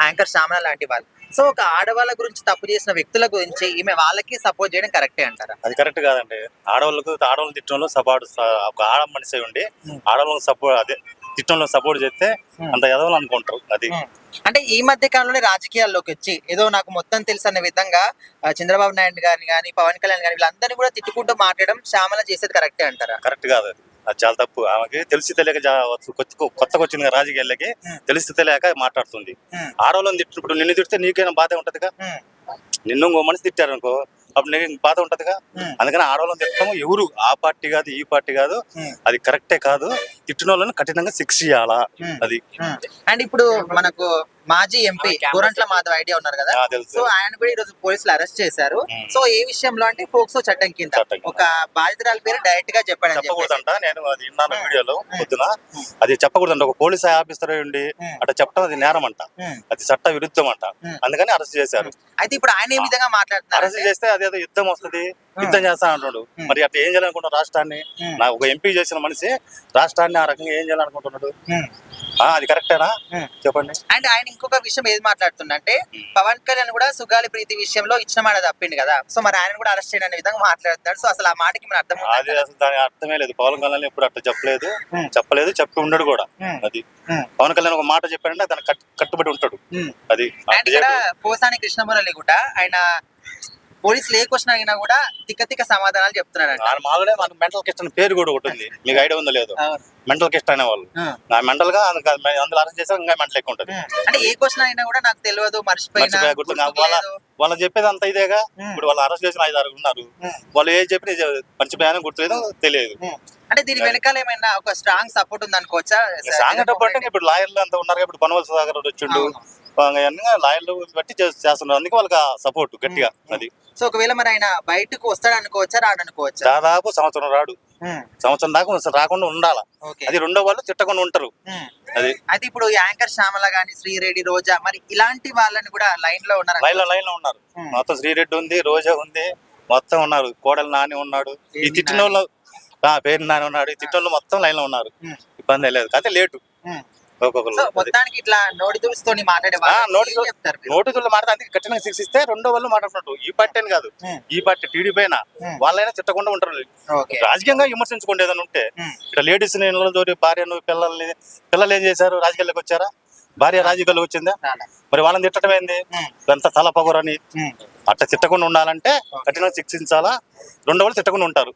Anchor Shyamala లాంటి వాళ్ళు. So ఒక ఆడవాళ్ళ గురించి తప్పు చేసిన వ్యక్తుల గురించి ఈమె వాళ్ళకి సపోర్ట్ చేయడం కరెక్టే అంటారా? అది కరెక్ట్ కాదండి. ఆడవాళ్ళని తిట్టడంలో సపోర్ట్, ఒక ఆడ మనిషి అయి ఉండి ఆడవాళ్ళకి సపోర్ట్, అదే తిట్టడంలో సపోర్ట్ చేస్తే అంత ఎదవలు అనుకుంటారు. అది అంటే ఈ మధ్య కాలంలోనే రాజకీయాల్లోకి వచ్చి ఏదో నాకు మొత్తం తెలుసు అనే విధంగా చంద్రబాబు నాయుడు గారిని కానీ పవన్ కళ్యాణ్ గాని వీళ్ళందరినీ కూడా తిట్టుకుంటూ మాట్లాడడం శ్యామల చేసేది కరెక్టే అంటారా? కరెక్ట్ కాదు. అది చాలా తప్పు. ఆమెకి తెలిసి తెలియక కొత్తగా వచ్చింది కదా రాజకీయాలకి, తెలిసి తెలియక మాట్లాడుతుంది. ఆడవాళ్ళని తిట్టినప్పుడు నిన్ను తిడితే నీకైనా బాధ ఉంటదిగా. నిన్ను ఇంకో మనిషి తిట్టారు అనుకో, అప్పుడు నీకు బాధ ఉంటదిగా. అందుకని ఆడవాళ్ళని తిట్టడం ఎవరు ఆ పార్టీ కాదు ఈ పార్టీ కాదు, అది కరెక్టే కాదు. తిట్టిన వాళ్ళని కఠినంగా శిక్ష చేయాలా. అది అండ్ ఇప్పుడు మనకు మాజీ ఎంపీ గోరంట్ల మాధవ్ ఐడియా ఉన్నారు కదా, సో ఆయన కూడా ఈ రోజు పోలీసులు అరెస్ట్ చేశారు. సో ఏ విషయంలో అంటే పోక్సో చట్టం కింద ఒక బాధితురాల పేరు డైరెక్ట్ గా చెప్పకూడదంట. నేను అది విన్నాను వీడియోలో పొద్దున. అది చెప్పకూడదంట. ఒక పోలీస్ ఆఫీసర్ ఉండి అట్లా చెప్పడం అది నేరం అంట, అది చట్ట విరుద్ధం అంట. అందుకని అరెస్ట్ చేశారు. అయితే ఇప్పుడు ఆయన ఏ విధంగా మాట్లాడుతున్నారు? అరెస్ట్ చేస్తే అదేదో యుద్ధం వస్తుంది, యుద్ధం చేస్తా అంటున్నాడు. మరి అట్లా ఏం చేయాలనుకుంటున్నాడు రాష్ట్రాన్ని? నాకు ఒక ఎంపీ చేసిన మనిషి రాష్ట్రాన్ని ఆ రకంగా ఏం చేయాలనుకుంటున్నాడు? అది కరెక్టేనా చెప్పండి. అండ్ ఆయన ఇంకొక విషయం ఏది మాట్లాడుతుందంటే పవన్ కళ్యాణ్ కూడా సుగాలి ప్రీతి విషయంలో ఇచ్చిన మాట తప్పింది కదా, సో మరి ఆయన కూడా అరెస్ట్ చేయడం అనే విధంగా మాట్లాడుతాడు. సో అసలు ఆ మాటకి మన అర్థం అది అసలు దాని అర్థమే లేదు. పవన్ కళ్యాణ్ ఎప్పుడు అట్లా చెప్పలేదు, చెప్పి ఉండడు కూడా. అది పవన్ కళ్యాణ్ ఒక మాట చెప్పాడంటే దానికి కట్టుబడి ఉంటాడు. అది పోసాని కృష్ణమురళి కూడా ఆయన పోలీసులు ఏ క్వశ్చన్ అడిగినా కూడా తిక్క సమాధానాలు చెప్తున్నాడు. మామూలుగా మనకు మెంటల్ కిస్ట్ అనే పేరు కూడా ఒకటి ఉంది, మీకు ఐడియా ఉందో లేదు? మెంటల్ కిస్ట్ అనే వాళ్ళు మెంటల్ గా అందులో అరెస్ట్ చేస్తే ఇంకా మెంటల్ ఎక్కువ ఉంటుంది. అంటే ఏ క్వశ్చన్ అయినా కూడా నాకు తెలియదు, మర్చిపోయినా వాళ్ళు చెప్పేది అంత ఇదేగా. ఇప్పుడు వాళ్ళు అరెస్ట్ చేసిన 5-6 ఉన్నారు, వాళ్ళు ఏ చెప్పి మర్చిపోయాను, గుర్తులేదు, తెలియదు. అంటే దీని వెనకాల ఏమైనా ఒక స్ట్రాంగ్ సపోర్ట్ ఉంది అనుకోవచ్చా? స్ట్రాంగ్ ఇప్పుడు లాయర్లు అంతా ఉన్నారు. ఇప్పుడు పనవల్ సుధాకర్ వచ్చిండు, లాయర్లు బట్టి చేస్తున్నారు. అందుకే వాళ్ళకి సపోర్ట్ గట్టిగా. అది సో ఒకవేళ మరి ఆయన బయటకు వస్తాడు అనుకోవచ్చా, రాడనుకోవచ్చా? దాదాపు సంవత్సరం రాడు, సంవత్సరం దాకా రాకుండా ఉండాలా. అది రెండో వాళ్ళు తిట్టకుండా ఉంటారు. అది అయితే ఇప్పుడు యాంకర్ శ్యామల గాని, శ్రీరెడ్డి, రోజా, మరి ఇలాంటి వాళ్ళని కూడా లైన్ లో ఉన్నారు. లైన్ లో ఉన్నారు. మొత్తం శ్రీరెడ్డి ఉంది, రోజా ఉంది, మొత్తం ఉన్నారు. కోడలు నాని ఉన్నాడు, ఈ తిట్టిన వాళ్ళు పేరు నాని ఉన్నాడు, ఈ తిట్టిన వాళ్ళు మొత్తం లైన్ లో ఉన్నారు. ఇబ్బంది లేదు, అయితే లేటు. మొత్తానికి ఇట్లా నోటితో మాట్లాడే నోటితులు మాట్లాడితే కఠినంగా శిక్షిస్తే రెండో వాళ్ళు మాట్లాడుతున్నట్టు. ఈ పార్టీ అని కాదు, ఈ పార్టీ టీడీపీ అయినా వాళ్ళైనా తిట్టకుండా ఉంటారు. రాజకీయంగా విమర్శించుకోండి ఏదైనా ఉంటే. ఇక్కడ లేడీస్ తోటి భార్యను పిల్లలు ఏం చేశారు? రాజకీయాల్లోకి వచ్చారా? భార్య రాజకీయాల్లోకి వచ్చిందా? మరి వాళ్ళని తిట్టడం ఏంది? ఇదంతా తల పగరని. అట్లా తిట్టకుండా ఉండాలంటే కఠినంగా శిక్షించాలా, రెండో వాళ్ళు తిట్టకుండా ఉంటారు.